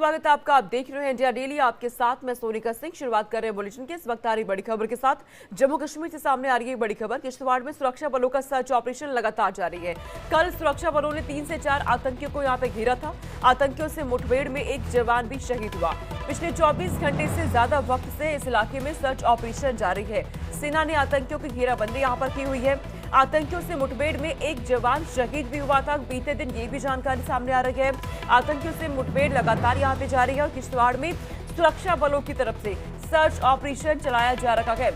स्वागत है आपका। आप देख रहे हैं इंडिया डेली, आपके साथ मैं सोनिका सिंह। शुरुआत कर रहे हैं बुलेटिन के। इस वक्त आ रही बड़ी खबर के साथ जम्मू कश्मीर से सामने आ रही है बड़ी खबर। किश्तवाड़ में सुरक्षा बलों का सर्च ऑपरेशन लगातार जारी है। कल सुरक्षा बलों ने 3 से 4 आतंकियों को यहां पे घेरा था। आतंकियों से मुठभेड़ में एक जवान भी शहीद हुआ। पिछले 24 घंटे से ज्यादा वक्त से इस इलाके में सर्च ऑपरेशन जारी है। सेना ने आतंकियों की घेराबंदी यहाँ पर की हुई है। आतंकियों से मुठभेड़ में एक जवान शहीद भी हुआ था। बीते दिन ये भी जानकारी सामने आ रही है। आतंकियों से मुठभेड़ लगातार यहाँ पे जारी है और किश्तवाड़ में सुरक्षा बलों की तरफ से सर्च ऑपरेशन चलाया जा रहा है।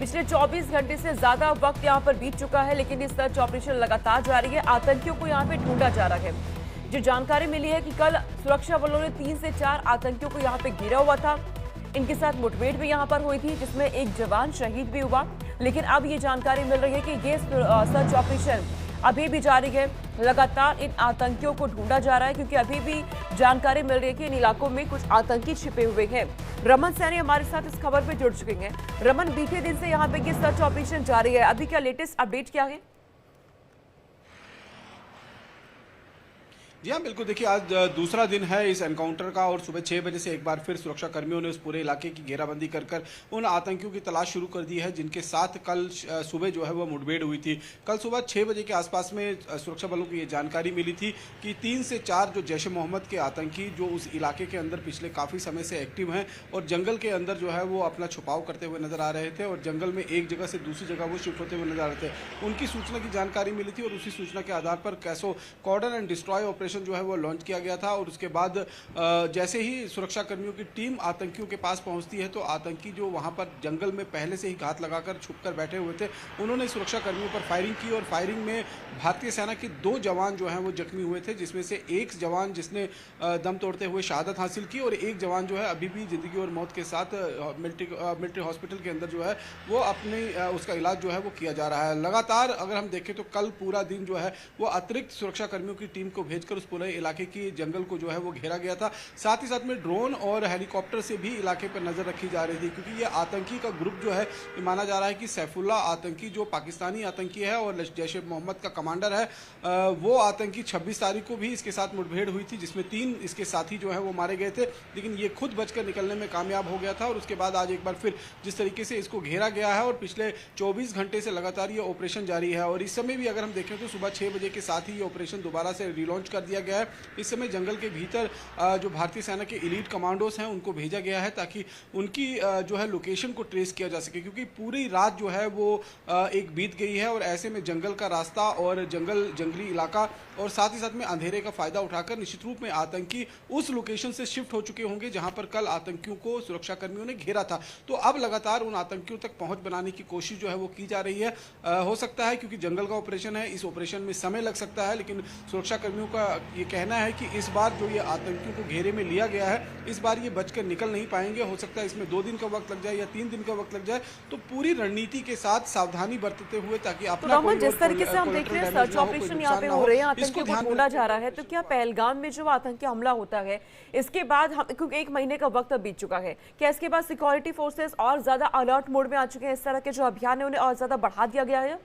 पिछले 24 घंटे से ज्यादा वक्त यहाँ पर बीत चुका है, लेकिन ये सर्च ऑपरेशन लगातार जारी है। आतंकियों को यहाँ पे ढूंढा जा रहा है। जो जानकारी मिली है कि कल सुरक्षा बलों ने 3 से 4 आतंकियों को यहाँ पे घेरा हुआ था। इनके साथ मुठभेड़ भी यहाँ पर हुई थी, जिसमें एक जवान शहीद भी हुआ। लेकिन अब ये जानकारी मिल रही है कि ये सर्च ऑपरेशन अभी भी जारी है। लगातार इन आतंकियों को ढूंढा जा रहा है, क्योंकि अभी भी जानकारी मिल रही है कि इन इलाकों में कुछ आतंकी छिपे हुए हैं। रमन सैनी हमारे साथ इस खबर पे जुड़ चुके हैं। रमन, बीते दिन से यहाँ पे ये सर्च ऑपरेशन जारी है, अभी क्या लेटेस्ट अपडेट क्या है? जी हाँ, बिल्कुल। देखिए, आज दूसरा दिन है इस एनकाउंटर का और सुबह 6 बजे से एक बार फिर सुरक्षा कर्मियों ने उस पूरे इलाके की घेराबंदी कर उन आतंकियों की तलाश शुरू कर दी है, जिनके साथ कल सुबह जो है वो मुठभेड़ हुई थी। कल सुबह 6 बजे के आसपास में सुरक्षा बलों को ये जानकारी मिली थी कि 3 से 4 जो जैश ए मोहम्मद के आतंकी जो उस इलाके के अंदर पिछले काफ़ी समय से एक्टिव हैं और जंगल के अंदर जो है वो अपना छुपाव करते हुए नजर आ रहे थे और जंगल में एक जगह से दूसरी जगह वो शिफ्ट होते हुए नजर आ रहे थे। उनकी सूचना की जानकारी मिली थी और उसी सूचना के आधार पर कैसो कॉर्डन एंड डिस्ट्रॉय ऑपरेशन जो है वो लॉन्च किया गया था। और उसके बाद जैसे ही सुरक्षा कर्मियों की टीम आतंकियों के पास पहुंचती है तो आतंकी जो वहां पर जंगल में पहले से ही घात लगाकर छुपकर बैठे हुए थे, उन्होंने सुरक्षा कर्मियों पर फायरिंग की और फायरिंग में भारतीय सेना के 2 जवान जो हैं वो जख्मी हुए थे, जिसमें से एक जवान जिसने दम तोड़ते हुए शहादत हासिल की और एक जवान जो है अभी भी जिंदगी और मौत के साथ मिलिट्री हॉस्पिटल के अंदर जो है वो अपने उसका इलाज जो है वो किया जा रहा है। लगातार अगर हम देखें तो कल पूरा दिन जो है वो अतिरिक्त सुरक्षा कर्मियों की टीम को भेजकर उस पूरे इलाके की जंगल को जो है वो घेरा गया था। साथ ही साथ में ड्रोन और हेलीकॉप्टर से भी इलाके पर नजर रखी जा रही थी, क्योंकि ये आतंकी का ग्रुप जो है माना जा रहा है कि सैफुल्ला आतंकी जो पाकिस्तानी आतंकी है और जैश ए मोहम्मद का कमांडर है, वो आतंकी 26 तारीख को भी इसके साथ मुठभेड़ हुई थी, जिसमें 3 इसके साथी जो है वो मारे गए थे, लेकिन ये खुद बचकर निकलने में कामयाब हो गया था। और उसके बाद आज एक बार फिर जिस तरीके से इसको घेरा गया है और पिछले 24 घंटे से लगातार ये ऑपरेशन जारी है। और इस समय भी अगर हम देखें तो सुबह 6 बजे के साथ ही ये ऑपरेशन दोबारा से रिलॉन्च कर दिया गया है। इस समय जंगल के भीतर जो भारतीय सेना के एलीट कमांडोस हैं उनको भेजा गया है, ताकि उनकी जो है लोकेशन को ट्रेस किया जा सके, क्योंकि पूरी रात जो है वो एक बीत गई है और ऐसे में जंगल का रास्ता और जंगली इलाका और साथ ही साथ में अंधेरे का फायदा उठाकर निश्चित रूप में आतंकी उस लोकेशन से शिफ्ट हो चुके होंगे जहां पर कल आतंकियों को सुरक्षा कर्मियों ने घेरा था। तो अब लगातार उन आतंकियों तक पहुंच बनाने की कोशिश जो है वो की जा रही है। हो सकता है क्योंकि जंगल का ऑपरेशन है, इस ऑपरेशन में समय लग सकता है, लेकिन सुरक्षा कर्मियों का ये कहना है कि इस बार जो ये आतंकियों को घेरे में लिया गया है, इस बार ये बचकर निकल नहीं पाएंगे। हो सकता है इसमें 2 दिन का वक्त लग जाए या 3 दिन का वक्त लग जाए। तो पूरी रणनीति के साथ सावधानी बरतते हुए, ताकि अपना जिस तरीके से हम देख रहे हैं सर्च ऑपरेशन यहाँ पे हो रहे हैं, आतंकियों को ढूंढा जा रहा है, तो क्या पहलगाम में जो आतंकी हमला होता है इसके बाद हम, क्योंकि 1 महीने का वक्त अब बीत चुका है, क्या इसके बाद सिक्योरिटी फोर्सेस और ज्यादा अलर्ट मोड में आ चुके हैं? इस तरह के जो अभियान है उन्हें और ज्यादा बढ़ा दिया गया है?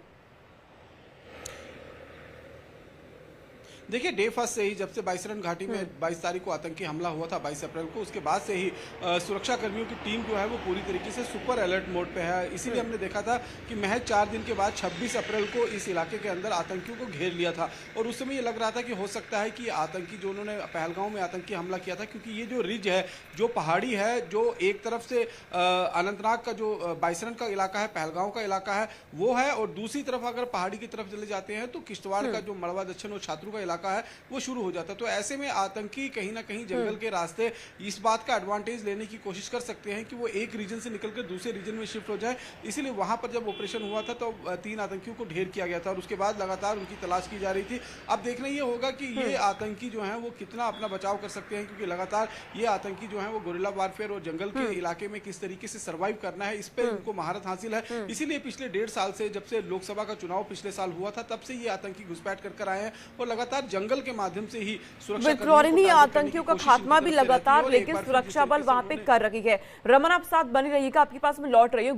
देखिए, डे फर्स्ट से ही जब से बाइसरन घाटी में 22 तारीख को आतंकी हमला हुआ था 22 अप्रैल को, उसके बाद से ही सुरक्षा कर्मियों की टीम जो है वो पूरी तरीके से सुपर अलर्ट मोड पे है। इसीलिए हमने देखा था कि महज 4 दिन के बाद 26 अप्रैल को इस इलाके के अंदर आतंकियों को घेर लिया था और उस समय ये लग रहा था कि हो सकता है कि आतंकी जो उन्होंने पहलगांव में आतंकी हमला किया था, क्योंकि ये जो रिज है, जो पहाड़ी है, जो एक तरफ से अनंतनाग का जो बाइसरन का इलाका है, पहलगांव का इलाका है वो है, और दूसरी तरफ अगर पहाड़ी की तरफ चले जाते हैं तो किश्तवाड़ का जो मड़वा दक्षिण और छात्रू का इलाका है वो शुरू हो जाता है। तो ऐसे में आतंकी कहीं ना कहीं जंगल के रास्ते इस बात का एडवांटेज लेने की कोशिश कर सकते हैं कि वो एक रीजन से निकलकर दूसरे रीजन में शिफ्ट हो जाए। इसीलिए वहां पर जब ऑपरेशन हुआ था तो 3 आतंकियों को ढेर किया गया था और उसके बाद लगातार उनकी तलाश की जा रही थी। अब देखना ये होगा कि ये आतंकी जो है वो कितना अपना बचाव कर सकते हैं, क्योंकि लगातार ये आतंकी जो है वो गुरिल्ला वारफेयर और जंगल के इलाके में किस तरीके से सर्वाइव करना है, इस पर उनको महारत हासिल है। इसीलिए पिछले 1.5 साल से, जब से लोकसभा का चुनाव पिछले साल हुआ था, तब से ये आतंकी घुसपैठ कर आए हैं और लगातार जंगल के माध्यम से ही विद्रोही आतंकियों का खात्मा भी लगातार लेकिन सुरक्षा बल वहां पे कर रही है। रमन, आप साथ बनी रहिएगा, आपके पास में लौट रही है।